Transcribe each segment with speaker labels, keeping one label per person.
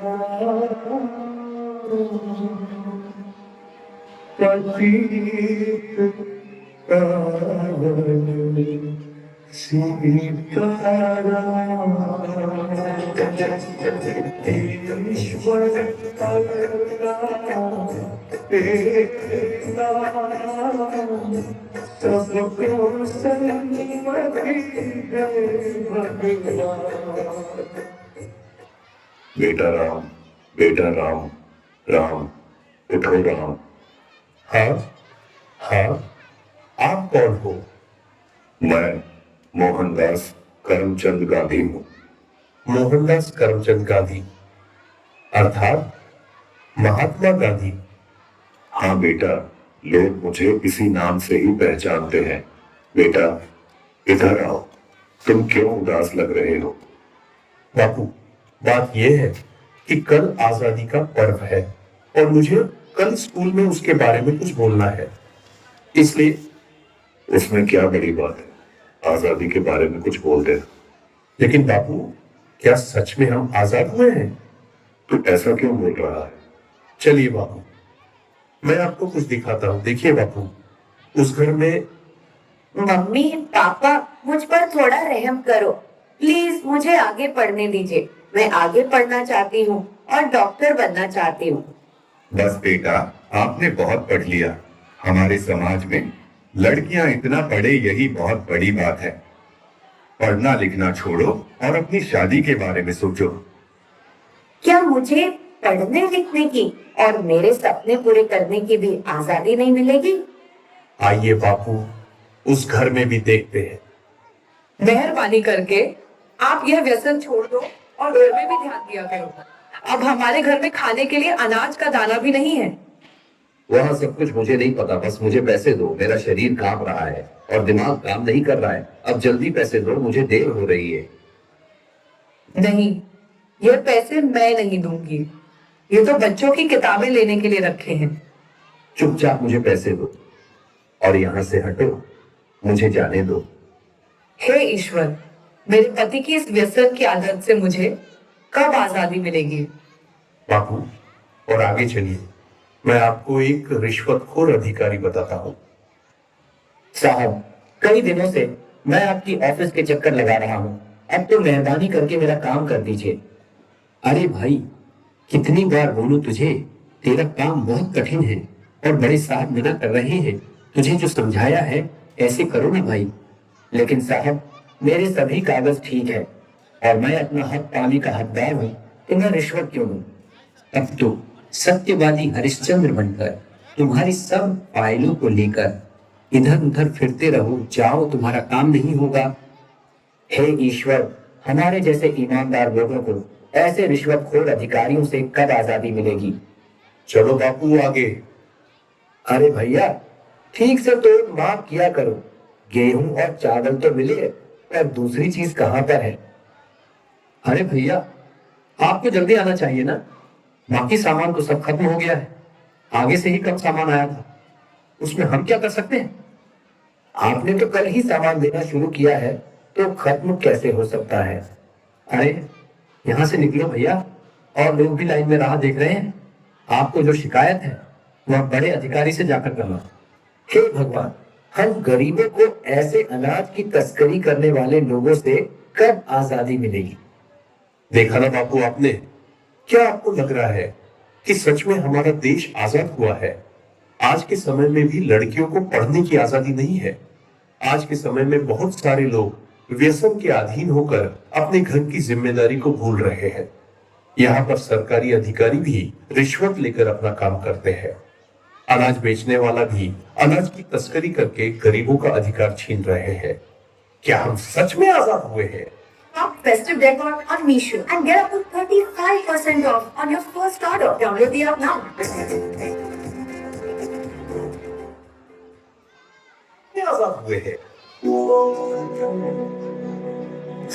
Speaker 1: सबको सन्मति दे भगवान। बेटा राम, बेटा राम, राम उठो राम।
Speaker 2: हाँ हाँ, आप कौन हो?
Speaker 1: मैं मोहनदास करमचंद गांधी हूँ।
Speaker 2: मोहनदास करमचंद गांधी अर्थात महात्मा गांधी?
Speaker 1: हाँ बेटा, लोग मुझे इसी नाम से ही पहचानते हैं। बेटा इधर आओ, तुम क्यों उदास लग रहे हो?
Speaker 2: बापू, बात यह है कि कल आजादी का पर्व है और मुझे कल स्कूल में उसके बारे में कुछ बोलना है, इसलिए।
Speaker 1: उसमें क्या बड़ी बात है, आजादी के बारे में कुछ बोल देना।
Speaker 2: लेकिन बापू, क्या सच में हम आजाद हुए हैं?
Speaker 1: तू ऐसा क्यों बोल रहा है?
Speaker 2: चलिए बापू, मैं आपको कुछ दिखाता हूँ। देखिए बापू, उस घर में।
Speaker 3: मम्मी पापा, मुझ पर थोड़ा रहम करो प्लीज, मुझे आगे पढ़ने दीजिए। मैं आगे पढ़ना चाहती हूँ और डॉक्टर बनना चाहती हूँ।
Speaker 1: बस बेटा, आपने बहुत पढ़ लिया। हमारे समाज में लड़कियां इतना पढ़े यही बहुत बड़ी बात है। पढ़ना लिखना छोड़ो और अपनी शादी के बारे में सोचो।
Speaker 3: क्या मुझे पढ़ने लिखने की और मेरे सपने पूरे करने की भी आजादी नहीं मिलेगी?
Speaker 2: आइए बापू, उस घर में भी देखते हैं।
Speaker 4: मेहरबानी करके आप यह व्यसन छोड़ दो और घर में भी ध्यान दिया करो। अब हमारे घर में खाने के लिए अनाज का दाना भी नहीं है।
Speaker 5: वहाँ सब कुछ मुझे नहीं पता, बस मुझे पैसे दो। मेरा शरीर कांप रहा है और दिमाग काम नहीं कर रहा है। अब जल्दी पैसे दो, मुझे देर हो रही है।
Speaker 4: नहीं, ये पैसे मैं नहीं दूंगी। ये तो बच्चों की किताबें लेने के लिए रखे हैं।
Speaker 5: चुपचाप मुझे पैसे दो और यहाँ से हटो, मुझे जाने दो।
Speaker 4: हे ईश्वर, मेरे पति की इस व्यसन की आदत से मुझे कब आजादी मिलेगी?
Speaker 2: बापू, और आगे चलिए, मैं आपको एक रिश्वतखोर अधिकारी बताता हूँ।
Speaker 6: साहब, कई दिनों से मैं आपकी ऑफिस के चक्कर लगा रहा हूँ, अब तो मेहरबानी करके मेरा काम कर दीजिए।
Speaker 5: अरे भाई, कितनी बार बोलूं तुझे, तेरा काम बहुत कठिन है और बड़े साहब मना कर रहे हैं। तुझे जो समझाया है ऐसे करो ना भाई।
Speaker 6: लेकिन साहब, मेरे सभी कागज ठीक है और मैं अपना हक पाने का हकदार हूँ, तो मैं रिश्वत क्यों दूं?
Speaker 5: अब तो सत्यवादी हरिश्चंद्र बनकर तुम्हारी सब फाइलों को लेकर इधर उधर फिरते रहो, जाओ, तुम्हारा काम नहीं होगा।
Speaker 6: हे ईश्वर, हमारे जैसे ईमानदार लोगों को ऐसे रिश्वतखोर अधिकारियों से कब आजादी मिलेगी?
Speaker 2: चलो बापू आगे।
Speaker 6: अरे भैया, ठीक से तो माफ किया करो। गेहूं और चावल तो मिले, पर दूसरी चीज कहाँ पर है?
Speaker 5: अरे भैया, आपको जल्दी आना चाहिए ना, बाकी सामान तो सब खत्म हो गया है। आगे से ही कब सामान आया था, उसमें हम क्या कर सकते हैं?
Speaker 6: आपने तो कल ही सामान देना शुरू किया है, तो खत्म कैसे हो सकता है?
Speaker 5: अरे यहाँ से निकलो भैया, और लोग भी लाइन में राह देख रहे हैं। आपको जो शिकायत है वह बड़े अधिकारी से जाकर करना।
Speaker 6: हे भगवान, हम गरीबों को ऐसे अनाज की तस्करी करने वाले लोगों से कब आजादी मिलेगी?
Speaker 2: देखा ना बापू आपने, क्या आपको लग रहा है कि सच में हमारा देश आजाद हुआ है? आज के समय में भी लड़कियों को पढ़ने की आजादी नहीं है। आज के समय में बहुत सारे लोग व्यसन के अधीन होकर अपने घर की जिम्मेदारी को भूल रहे हैं। यहाँ पर सरकारी अधिकारी भी रिश्वत लेकर अपना काम करते हैं। अनाज बेचने वाला भी अनाज की तस्करी करके गरीबों का अधिकार छीन रहे हैं। क्या हम सच में आजाद हुए हैं?
Speaker 3: Shop festive decor on Meesho and get up to 35% off on your first order. Download the app now.
Speaker 2: आजाद हुए हैं।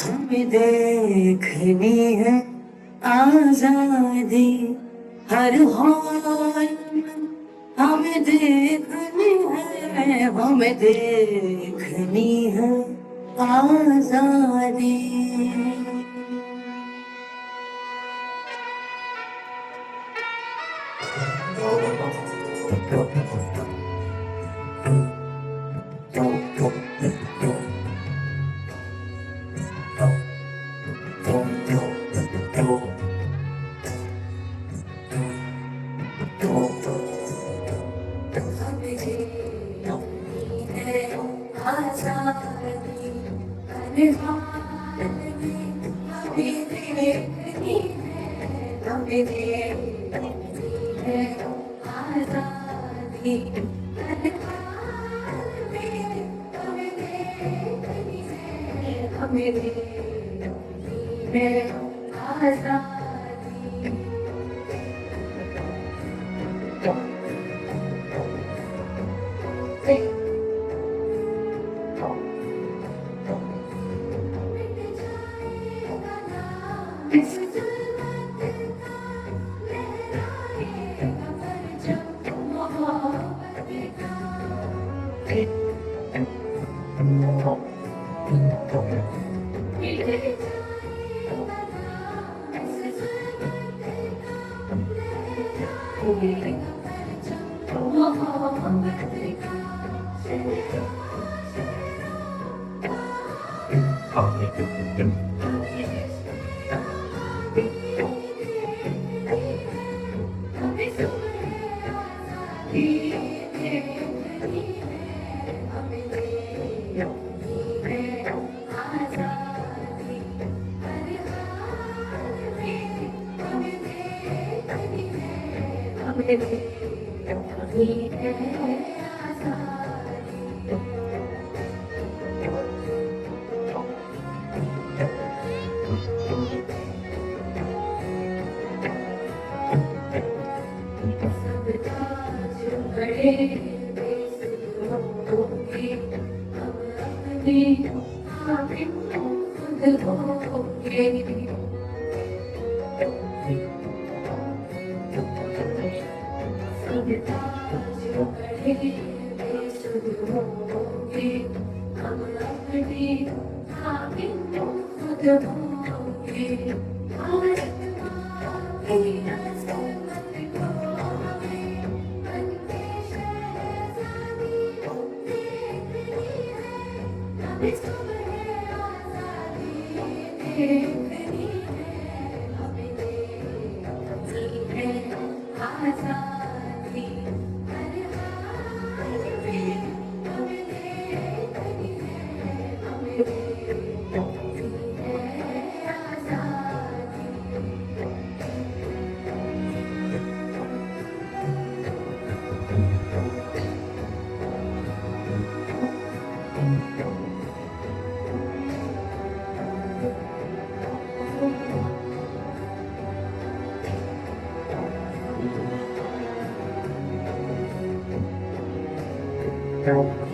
Speaker 3: हमें देखनी है आजादी हर हाल में, हमें देखनी है, हमें देखनी है आजादी।
Speaker 6: Thank you.